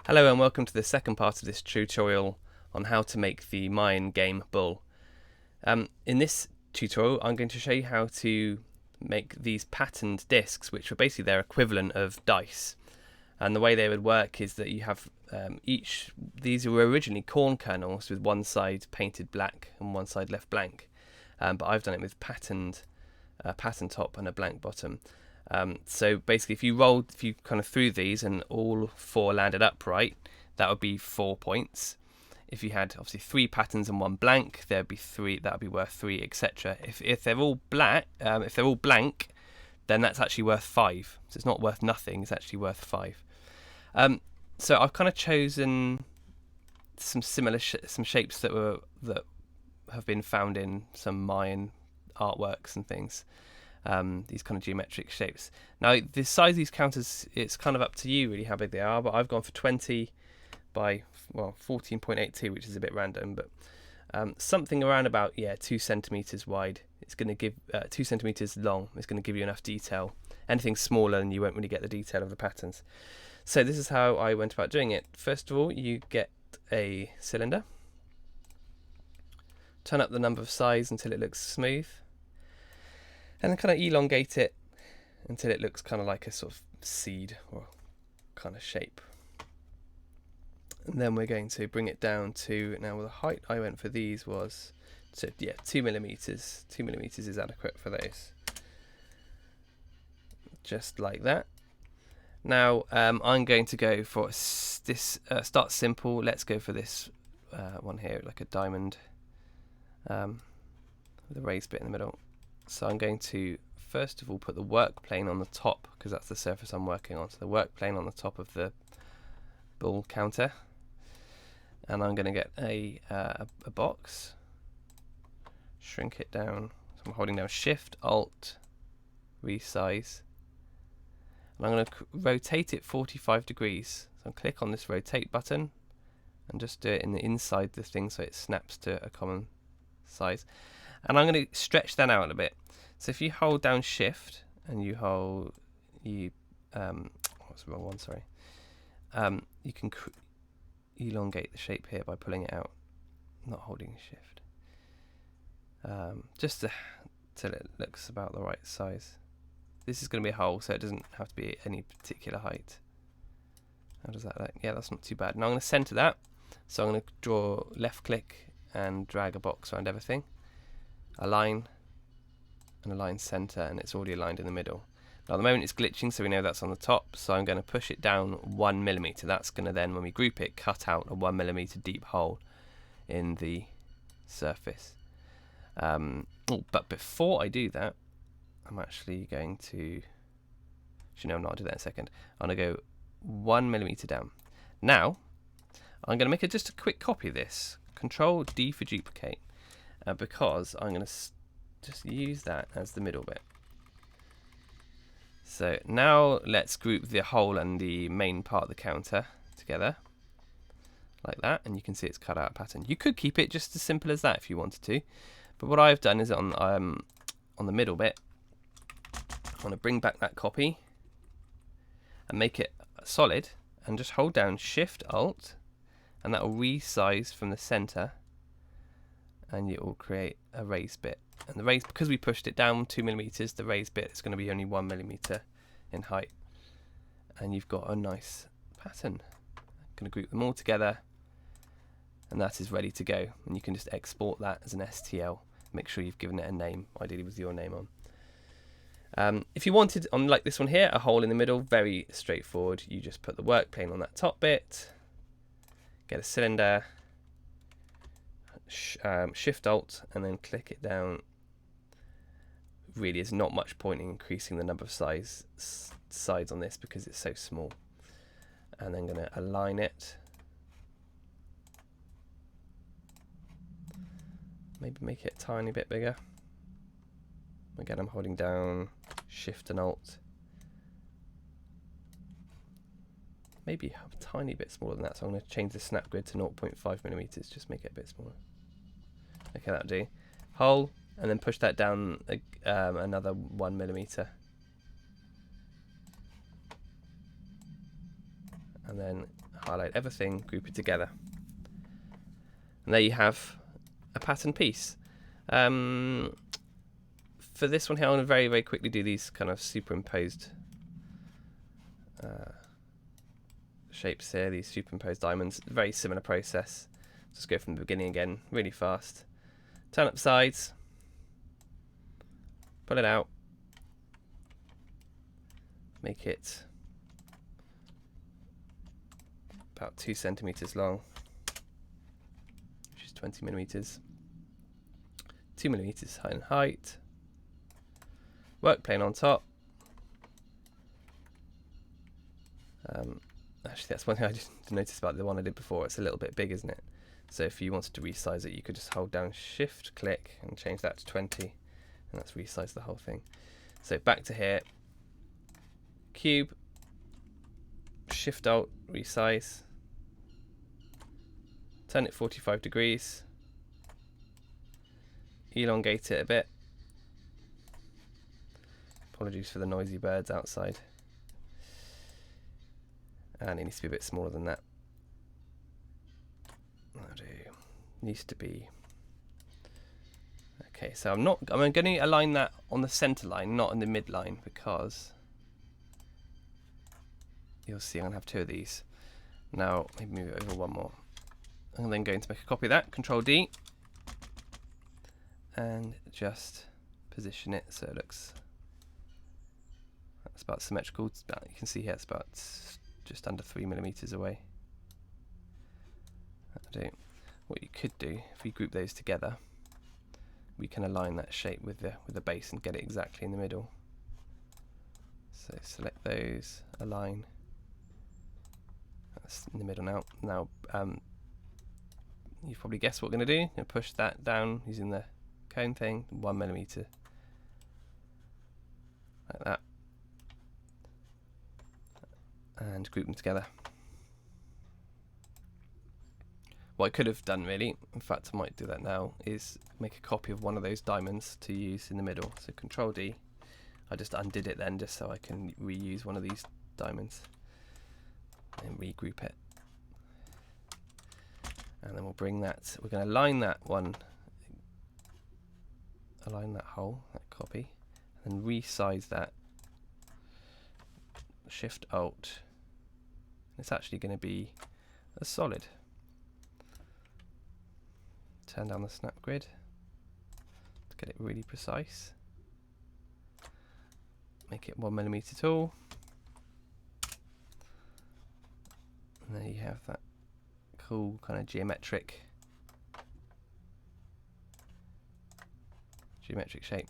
Hello and welcome to the second part of this tutorial on how to make the Mayan game bull. In this tutorial I'm going to show you how to make these patterned discs, which are basically their equivalent of dice. And the way they would work is that you have these were originally corn kernels with one side painted black and one side left blank, but I've done it with pattern top and a blank bottom. So basically if you kind of threw these and all four landed upright, that would be 4 points. If you had obviously 3 patterns and 1 blank, there'd be 3, that would be worth 3, etc. If they're all blank, then that's actually worth 5. So it's not worth nothing, it's actually worth 5. So I've kind of chosen some similar some shapes that have been found in some Mayan artworks and things. These kind of geometric shapes. Now the size of these counters, it's kind of up to you really how big they are, but I've gone for 20 by 14.82, which is a bit random, but something around about 2 centimeters wide. It's going to give 2 centimeters long. It's going to give you enough detail. Anything smaller and you won't really get the detail of the patterns. So this is how I went about doing it. First of all, you get a cylinder, turn up the number of size until it looks smooth, and then kind of elongate it until it looks kind of like a sort of seed or kind of shape. And then we're going to bring it down to, now the height I went for these was, 2 millimeters. 2 millimeters is adequate for those. Just like that. Now I'm going to go for this, start simple. Let's go for this one here, like a diamond with a raised bit in the middle. So I'm going to first of all put the work plane on the top, because that's the surface I'm working on. So the work plane on the top of the bull counter, and I'm going to get a box, shrink it down. So I'm holding down Shift Alt resize, and I'm going to rotate it 45 degrees. So I'll click on this rotate button and just do it in the inside the thing so it snaps to a common size. And I'm going to stretch that out a bit. So if you hold down Shift and you hold what's the wrong one? Sorry. You can elongate the shape here by pulling it out, not holding Shift. Just till it looks about the right size. This is going to be a hole, so it doesn't have to be any particular height. How does that look? Yeah, that's not too bad. Now I'm going to center that. So I'm going to draw left click and drag a box around everything. Align and align center, and it's already aligned in the middle. Now at the moment it's glitching, so we know that's on the top, so I'm going to push it down 1 millimeter. That's going to then, when we group it, cut out a 1 millimeter deep hole in the surface. But before I do that, I'm actually going to, no, I'll do that in a second. I'm going to go 1 millimeter down. Now I'm going to make just a quick copy of this. Control D for duplicate, because I'm going to just use that as the middle bit. So now let's group the hole and the main part of the counter together like that, and you can see it's cut out a pattern. You could keep it just as simple as that if you wanted to, but what I've done is on the middle bit, I want to bring back that copy and make it solid, and just hold down Shift Alt, and that will resize from the center, and it will create a raised bit. And the raised, because we pushed it down 2 millimeters, the raised bit is going to be only 1 millimeter in height, and you've got a nice pattern. I'm going to group them all together, and that is ready to go. And you can just export that as an STL. Make sure you've given it a name, ideally with your name on. If you wanted, on like this one here, a hole in the middle, very straightforward. You just put the work plane on that top bit, get a cylinder, Shift Alt, and then click it down. Really, there's not much point in increasing the number of sides on this because it's so small. And then going to align it. Maybe make it a tiny bit bigger. Again, I'm holding down Shift and Alt. Maybe a tiny bit smaller than that, so I'm going to change the snap grid to 0.5 millimeters, just make it a bit smaller. Okay, that'll do. Hole, and then push that down another 1 millimeter. And then highlight everything, group it together. And there you have a pattern piece. For this one here, I'm going to very, very quickly do these kind of superimposed shapes here, these superimposed diamonds. Very similar process. Just go from the beginning again, really fast. Turn up sides, pull it out, make it about 2 centimeters long, which is 20 millimeters. 2 millimeters in height. Work plane on top. Actually, that's one thing I just noticed about the one I did before. It's a little bit big, isn't it? So if you wanted to resize it, you could just hold down Shift, click, and change that to 20, and that's resize the whole thing. So back to here. Cube. Shift Alt, resize. Turn it 45 degrees. Elongate it a bit. Apologies for the noisy birds outside. And it needs to be a bit smaller than that. That'll do. Needs to be. Okay, so I'm going to align that on the center line, not on the midline, because you'll see I'm going to have 2 of these. Now, maybe move it over one more. I'm then going to make a copy of that, Control D, and just position it so it looks, that's about symmetrical. It's about, you can see here it's about just under 3 millimeters away. That'll do. What you could do, if we group those together, we can align that shape with the base and get it exactly in the middle. So select those, align. That's in the middle now. Now, you've probably guessed what we're going to do. Going to push that down using the cone thing, 1 millimeter, like that, and group them together. What I could have done, really, in fact I might do that now, is make a copy of one of those diamonds to use in the middle. So Control D. I just undid it then just so I can reuse one of these diamonds and regroup it. And then we'll bring that, we're going to align that one, align that hole, that copy, and then resize that. Shift Alt. It's actually going to be a solid. Turn down the snap grid to get it really precise. Make it 1 millimeter tall. And there you have that cool kind of geometric shape.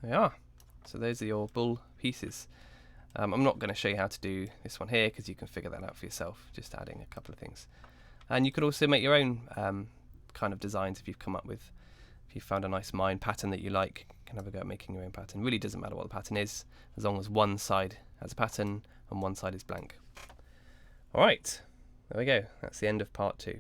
There we are. So those are your bull pieces. I'm not going to show you how to do this one here because you can figure that out for yourself, just adding a couple of things. And you could also make your own kind of designs if you've come up with, if you found a nice Mayan pattern that you like, you can have a go at making your own pattern. Really doesn't matter what the pattern is, as long as one side has a pattern and one side is blank. Alright, there we go. That's the end of part 2.